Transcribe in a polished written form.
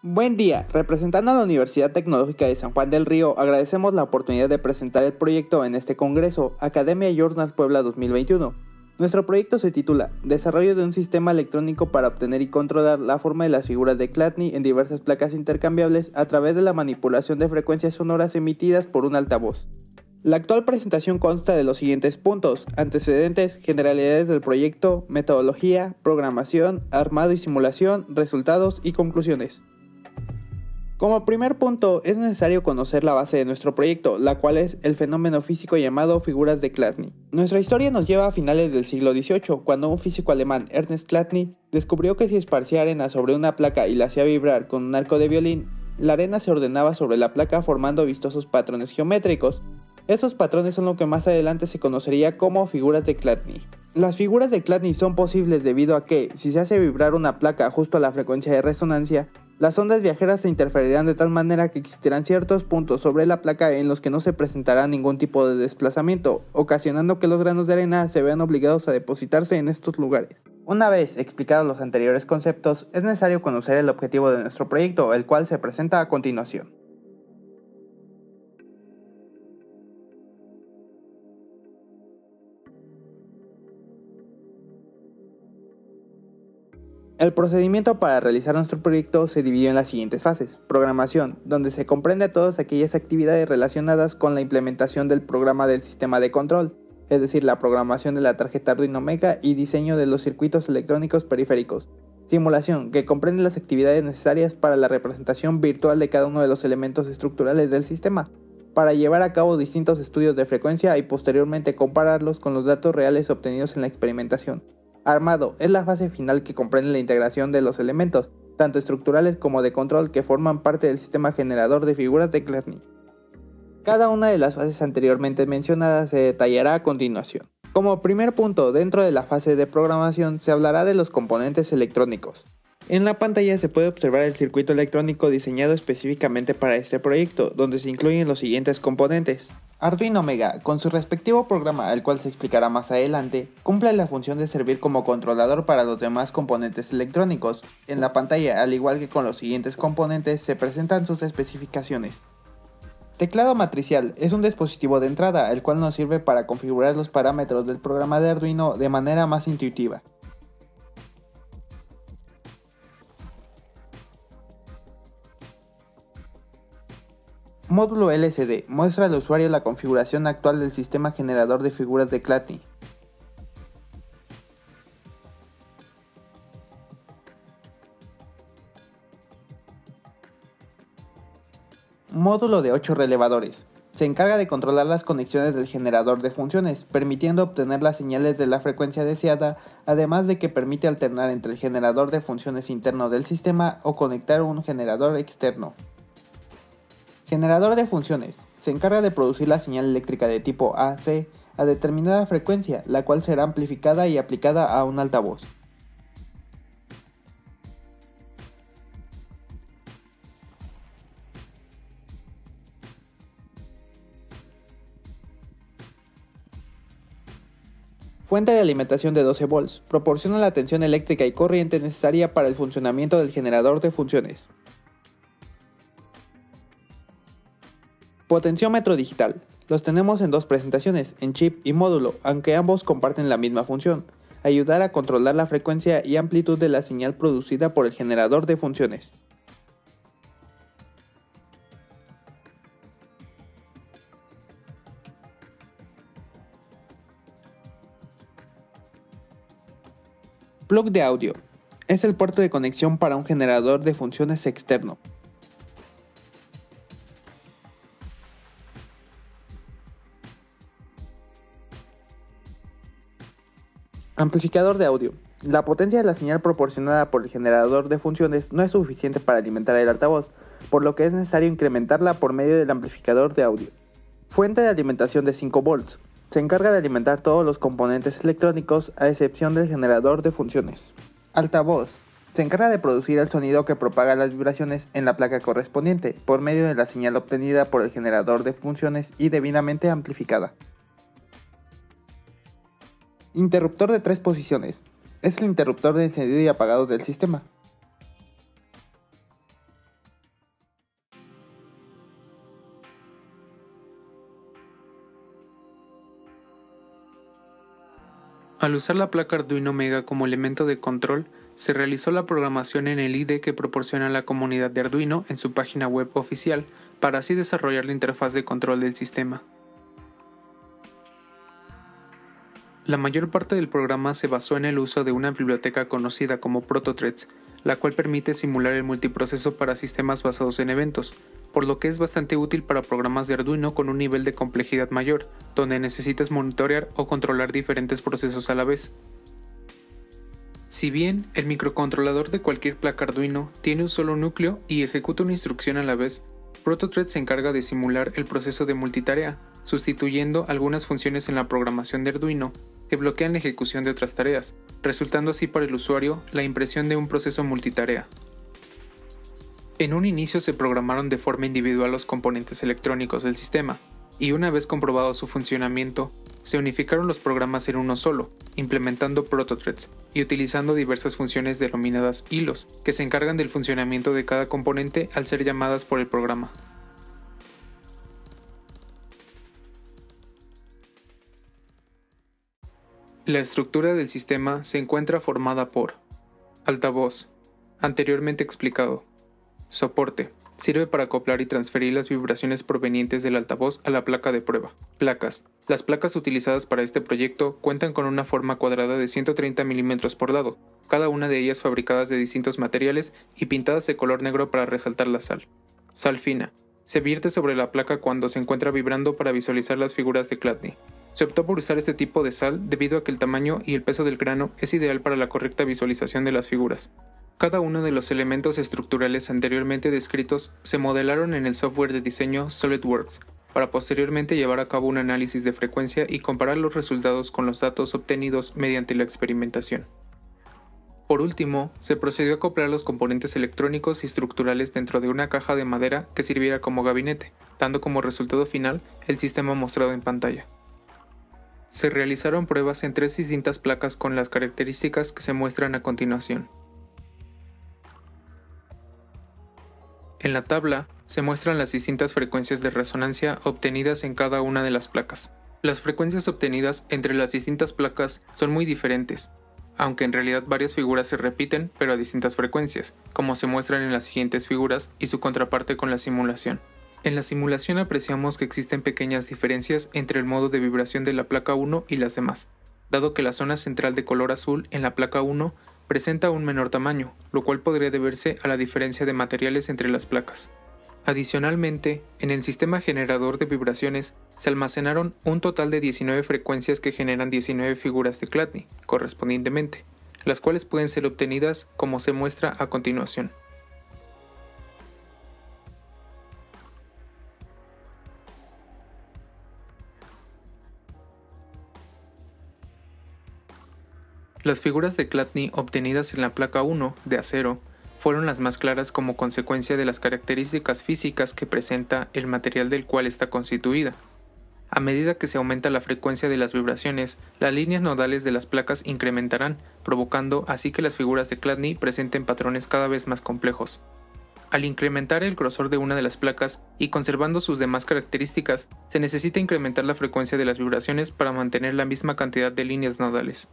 Buen día, representando a la Universidad Tecnológica de San Juan del Río, agradecemos la oportunidad de presentar el proyecto en este congreso, Academia Journals Puebla 2021. Nuestro proyecto se titula Desarrollo de un sistema electrónico para obtener y controlar la forma de las figuras de Chladni en diversas placas intercambiables a través de la manipulación de frecuencias sonoras emitidas por un altavoz. La actual presentación consta de los siguientes puntos: antecedentes, generalidades del proyecto, metodología, programación, armado y simulación, resultados y conclusiones. Como primer punto, es necesario conocer la base de nuestro proyecto, la cual es el fenómeno físico llamado figuras de Chladni. Nuestra historia nos lleva a finales del siglo XVIII, cuando un físico alemán, Ernst Chladni, descubrió que si esparcía arena sobre una placa y la hacía vibrar con un arco de violín, la arena se ordenaba sobre la placa formando vistosos patrones geométricos. Esos patrones son lo que más adelante se conocería como figuras de Chladni. Las figuras de Chladni son posibles debido a que, si se hace vibrar una placa justo a la frecuencia de resonancia, las ondas viajeras se interferirán de tal manera que existirán ciertos puntos sobre la placa en los que no se presentará ningún tipo de desplazamiento, ocasionando que los granos de arena se vean obligados a depositarse en estos lugares. Una vez explicados los anteriores conceptos, es necesario conocer el objetivo de nuestro proyecto, el cual se presenta a continuación. El procedimiento para realizar nuestro proyecto se dividió en las siguientes fases. Programación, donde se comprende todas aquellas actividades relacionadas con la implementación del programa del sistema de control, es decir, la programación de la tarjeta Arduino Mega y diseño de los circuitos electrónicos periféricos. Simulación, que comprende las actividades necesarias para la representación virtual de cada uno de los elementos estructurales del sistema, para llevar a cabo distintos estudios de frecuencia y posteriormente compararlos con los datos reales obtenidos en la experimentación. Armado es la fase final que comprende la integración de los elementos, tanto estructurales como de control, que forman parte del sistema generador de figuras de Chladni. Cada una de las fases anteriormente mencionadas se detallará a continuación. Como primer punto, dentro de la fase de programación se hablará de los componentes electrónicos. En la pantalla se puede observar el circuito electrónico diseñado específicamente para este proyecto, donde se incluyen los siguientes componentes. Arduino Mega, con su respectivo programa, el cual se explicará más adelante, cumple la función de servir como controlador para los demás componentes electrónicos. En la pantalla, al igual que con los siguientes componentes, se presentan sus especificaciones. Teclado matricial es un dispositivo de entrada, el cual nos sirve para configurar los parámetros del programa de Arduino de manera más intuitiva. Módulo LCD muestra al usuario la configuración actual del sistema generador de figuras de Chladni. Módulo de 8 relevadores. Se encarga de controlar las conexiones del generador de funciones, permitiendo obtener las señales de la frecuencia deseada, además de que permite alternar entre el generador de funciones interno del sistema o conectar un generador externo. Generador de funciones. Se encarga de producir la señal eléctrica de tipo AC a determinada frecuencia, la cual será amplificada y aplicada a un altavoz. Fuente de alimentación de 12 volts. Proporciona la tensión eléctrica y corriente necesaria para el funcionamiento del generador de funciones. Potenciómetro digital. Los tenemos en dos presentaciones, en chip y módulo, aunque ambos comparten la misma función: ayudar a controlar la frecuencia y amplitud de la señal producida por el generador de funciones. Plug de audio. Es el puerto de conexión para un generador de funciones externo. Amplificador de audio. La potencia de la señal proporcionada por el generador de funciones no es suficiente para alimentar el altavoz, por lo que es necesario incrementarla por medio del amplificador de audio. Fuente de alimentación de 5 volts. Se encarga de alimentar todos los componentes electrónicos a excepción del generador de funciones. Altavoz. Se encarga de producir el sonido que propaga las vibraciones en la placa correspondiente por medio de la señal obtenida por el generador de funciones y debidamente amplificada. Interruptor de 3 posiciones. Es el interruptor de encendido y apagado del sistema. Al usar la placa Arduino Mega como elemento de control, se realizó la programación en el IDE que proporciona la comunidad de Arduino en su página web oficial, para así desarrollar la interfaz de control del sistema. La mayor parte del programa se basó en el uso de una biblioteca conocida como ProtoThreads, la cual permite simular el multiproceso para sistemas basados en eventos, por lo que es bastante útil para programas de Arduino con un nivel de complejidad mayor, donde necesitas monitorear o controlar diferentes procesos a la vez. Si bien el microcontrolador de cualquier placa Arduino tiene un solo núcleo y ejecuta una instrucción a la vez, ProtoThreads se encarga de simular el proceso de multitarea, sustituyendo algunas funciones en la programación de Arduino que bloquean la ejecución de otras tareas, resultando así para el usuario la impresión de un proceso multitarea. En un inicio se programaron de forma individual los componentes electrónicos del sistema, y una vez comprobado su funcionamiento, se unificaron los programas en uno solo, implementando ProtoThreads y utilizando diversas funciones denominadas hilos, que se encargan del funcionamiento de cada componente al ser llamadas por el programa. La estructura del sistema se encuentra formada por altavoz, anteriormente explicado. Soporte, sirve para acoplar y transferir las vibraciones provenientes del altavoz a la placa de prueba. Placas. Las placas utilizadas para este proyecto cuentan con una forma cuadrada de 130 mm por lado, cada una de ellas fabricadas de distintos materiales y pintadas de color negro para resaltar la sal. Sal fina. Se vierte sobre la placa cuando se encuentra vibrando para visualizar las figuras de Chladni. Se optó por usar este tipo de sal debido a que el tamaño y el peso del grano es ideal para la correcta visualización de las figuras. Cada uno de los elementos estructurales anteriormente descritos se modelaron en el software de diseño SolidWorks, para posteriormente llevar a cabo un análisis de frecuencia y comparar los resultados con los datos obtenidos mediante la experimentación. Por último, se procedió a acoplar los componentes electrónicos y estructurales dentro de una caja de madera que sirviera como gabinete, dando como resultado final el sistema mostrado en pantalla. Se realizaron pruebas en 3 distintas placas con las características que se muestran a continuación. En la tabla se muestran las distintas frecuencias de resonancia obtenidas en cada una de las placas. Las frecuencias obtenidas entre las distintas placas son muy diferentes, aunque en realidad varias figuras se repiten pero a distintas frecuencias, como se muestran en las siguientes figuras y su contraparte con la simulación. En la simulación apreciamos que existen pequeñas diferencias entre el modo de vibración de la placa 1 y las demás, dado que la zona central de color azul en la placa 1 presenta un menor tamaño, lo cual podría deberse a la diferencia de materiales entre las placas. Adicionalmente, en el sistema generador de vibraciones se almacenaron un total de 19 frecuencias que generan 19 figuras de Chladni, correspondientemente, las cuales pueden ser obtenidas como se muestra a continuación. Las figuras de Chladni obtenidas en la placa 1 de acero fueron las más claras como consecuencia de las características físicas que presenta el material del cual está constituida. A medida que se aumenta la frecuencia de las vibraciones, las líneas nodales de las placas incrementarán, provocando así que las figuras de Chladni presenten patrones cada vez más complejos. Al incrementar el grosor de una de las placas y conservando sus demás características, se necesita incrementar la frecuencia de las vibraciones para mantener la misma cantidad de líneas nodales.